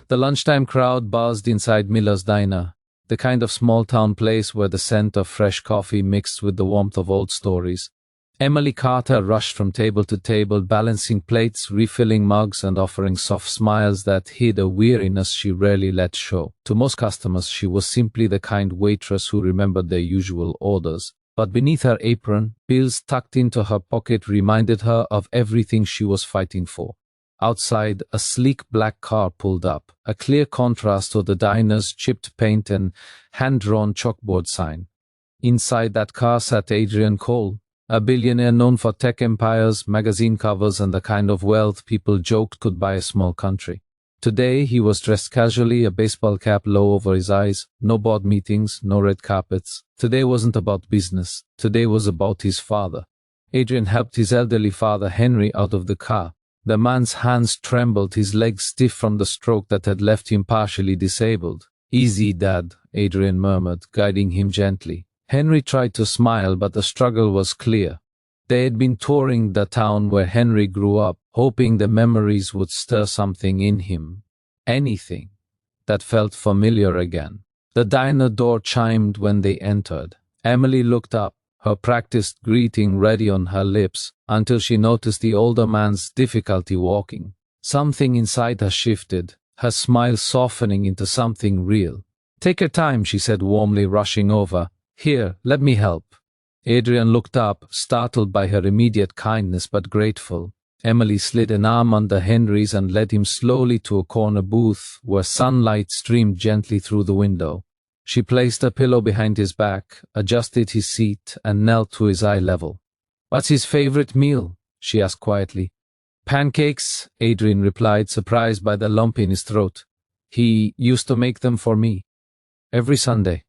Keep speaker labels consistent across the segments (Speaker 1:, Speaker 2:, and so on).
Speaker 1: The lunchtime crowd buzzed inside Miller's Diner, the kind of small-town place where the scent of fresh coffee mixed with the warmth of old stories. Emily Carter rushed from table to table, balancing plates, refilling mugs, and offering soft smiles that hid a weariness she rarely let show. To most customers, she was simply the kind waitress who remembered their usual orders. But beneath her apron, bills tucked into her pocket reminded her of everything she was fighting for. Outside, a sleek black car pulled up, a clear contrast to the diner's chipped paint and hand-drawn chalkboard sign. Inside that car sat Adrian Cole, a billionaire known for tech empires, magazine covers, and the kind of wealth people joked could buy a small country. Today, he was dressed casually, a baseball cap low over his eyes, no board meetings, no red carpets. Today wasn't about business. Today was about his father. Adrian helped his elderly father, Henry, out of the car. The man's hands trembled, his legs stiff from the stroke that had left him partially disabled. "Easy, Dad," Adrian murmured, guiding him gently. Henry tried to smile, but the struggle was clear. They had been touring the town where Henry grew up, hoping the memories would stir something in him. Anything that felt familiar again. The diner door chimed when they entered. Emily looked up, her practiced greeting ready on her lips, until she noticed the older man's difficulty walking. Something inside her shifted, her smile softening into something real. "Take your time," she said warmly, rushing over. "Here, let me help." Adrian looked up, startled by her immediate kindness but grateful. Emily slid an arm under Henry's and led him slowly to a corner booth where sunlight streamed gently through the window. She placed a pillow behind his back, adjusted his seat, and knelt to his eye level. "What's his favorite meal?" she asked quietly. "Pancakes," Adrian replied, surprised by the lump in his throat. "He used to make them for me. Every Sunday."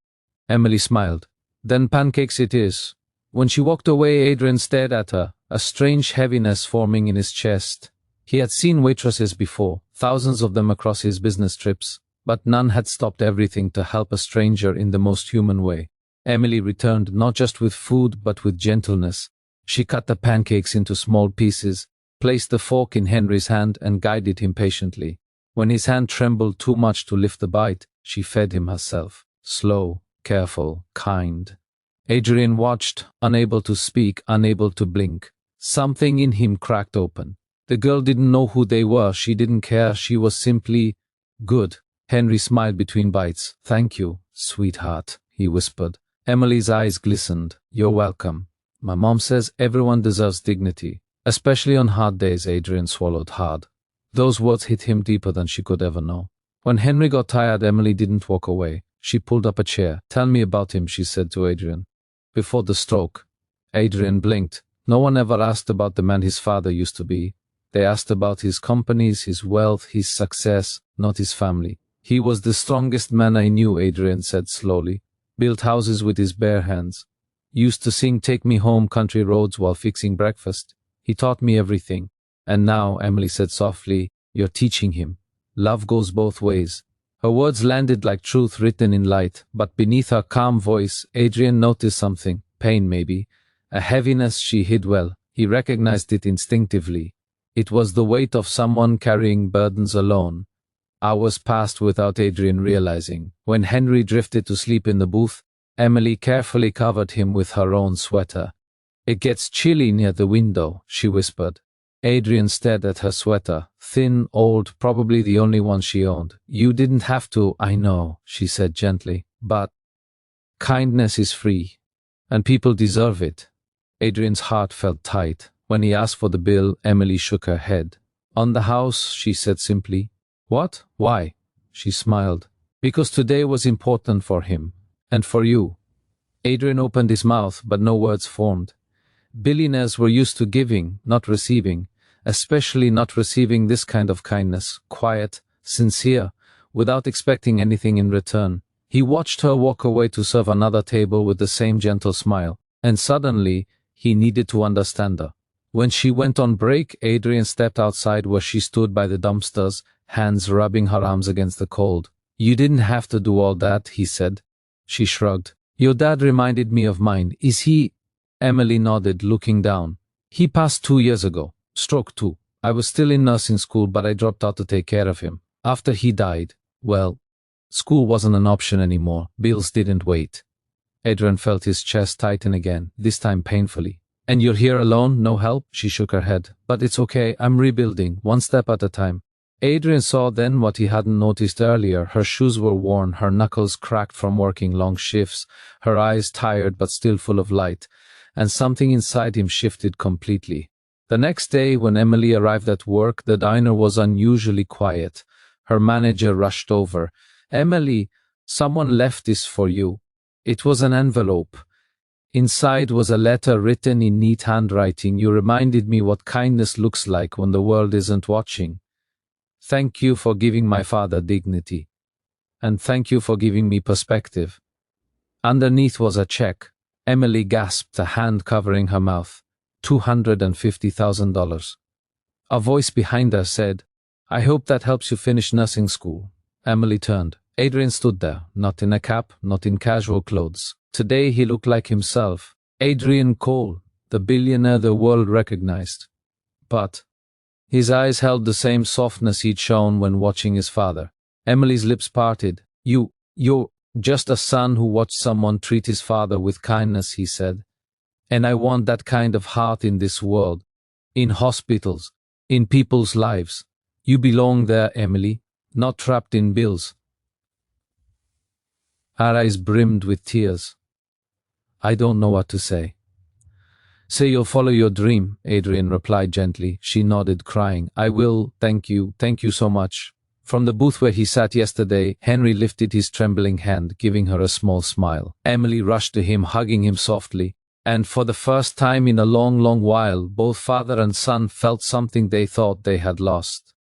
Speaker 1: Emily smiled. "Then pancakes it is." When she walked away, Adrian stared at her, a strange heaviness forming in his chest. He had seen waitresses before, thousands of them across his business trips, but none had stopped everything to help a stranger in the most human way. Emily returned not just with food but with gentleness. She cut the pancakes into small pieces, placed the fork in Henry's hand, and guided him patiently. When his hand trembled too much to lift the bite, she fed him herself. Slow, careful, kind. Adrian watched, unable to speak, unable to blink. Something in him cracked open. The girl didn't know who they were, she didn't care, she was simply good. Henry smiled between bites. "Thank you, sweetheart," he whispered. Emily's eyes glistened. "You're welcome. My mom says everyone deserves dignity, especially on hard days." Adrian swallowed hard. Those words hit him deeper than she could ever know. When Henry got tired, Emily didn't walk away. She pulled up a chair. "Tell me about him," she said to Adrian. "Before the stroke." Adrian blinked. No one ever asked about the man his father used to be. They asked about his companies, his wealth, his success, not his family. "He was the strongest man I knew," Adrian said slowly. "Built houses with his bare hands. Used to sing 'Take Me Home' country roads while fixing breakfast. He taught me everything. And now," Emily said softly, "you're teaching him. Love goes both ways." Her words landed like truth written in light, but beneath her calm voice, Adrian noticed something, pain maybe, a heaviness she hid well. He recognized it instinctively. It was the weight of someone carrying burdens alone. Hours passed without Adrian realizing. When Henry drifted to sleep in the booth, Emily carefully covered him with her own sweater. "It gets chilly near the window," she whispered. Adrian stared at her sweater, thin, old, probably the only one she owned. "You didn't have to, I know," she said gently, "but kindness is free, and people deserve it." Adrian's heart felt tight. When he asked for the bill, Emily shook her head. "On the house," she said simply. "What? Why?" She smiled. "Because today was important for him, and for you." Adrian opened his mouth, but no words formed. Billionaires were used to giving, not receiving, especially not receiving this kind of kindness, quiet, sincere, without expecting anything in return. He watched her walk away to serve another table with the same gentle smile, and suddenly he needed to understand her. When she went on break, Adrian stepped outside where she stood by the dumpsters, hands rubbing her arms against the cold. "You didn't have to do all that," he said. She shrugged. "Your dad reminded me of mine. Is he—" Emily nodded, looking down. "He passed 2 years ago. Stroke 2. I was still in nursing school, but I dropped out to take care of him. After he died, well, school wasn't an option anymore. Bills didn't wait. Adrian felt his chest tighten again, this time painfully. And you're here alone? No help? She shook her head. But it's okay, I'm rebuilding, one step at a time. Adrian saw then what he hadn't noticed earlier. Her shoes were worn, her knuckles cracked from working long shifts, her eyes tired but still full of light, and something inside him shifted completely. The next day, when Emily arrived at work, the diner was unusually quiet. Her manager rushed over. "Emily, someone left this for you." It was an envelope. Inside was a letter written in neat handwriting. "You reminded me what kindness looks like when the world isn't watching. Thank you for giving my father dignity. And thank you for giving me perspective." Underneath was a check. Emily gasped, a hand covering her mouth. $250,000. A voice behind her said, "I hope that helps you finish nursing school." Emily turned. Adrian stood there, not in a cap, not in casual clothes. Today he looked like himself. Adrian Cole, the billionaire the world recognized. But his eyes held the same softness he'd shown when watching his father. Emily's lips parted. You're just a son who watched someone treat his father with kindness," he said. "And I want that kind of heart in this world. In hospitals. In people's lives. You belong there, Emily. Not trapped in bills." Her eyes brimmed with tears. "I don't know what to say." "Say you'll follow your dream," Adrian replied gently. She nodded, crying. "I will, thank you so much." From the booth where he sat yesterday, Henry lifted his trembling hand, giving her a small smile. Emily rushed to him, hugging him softly. And for the first time in a long, long while, both father and son felt something they thought they had lost.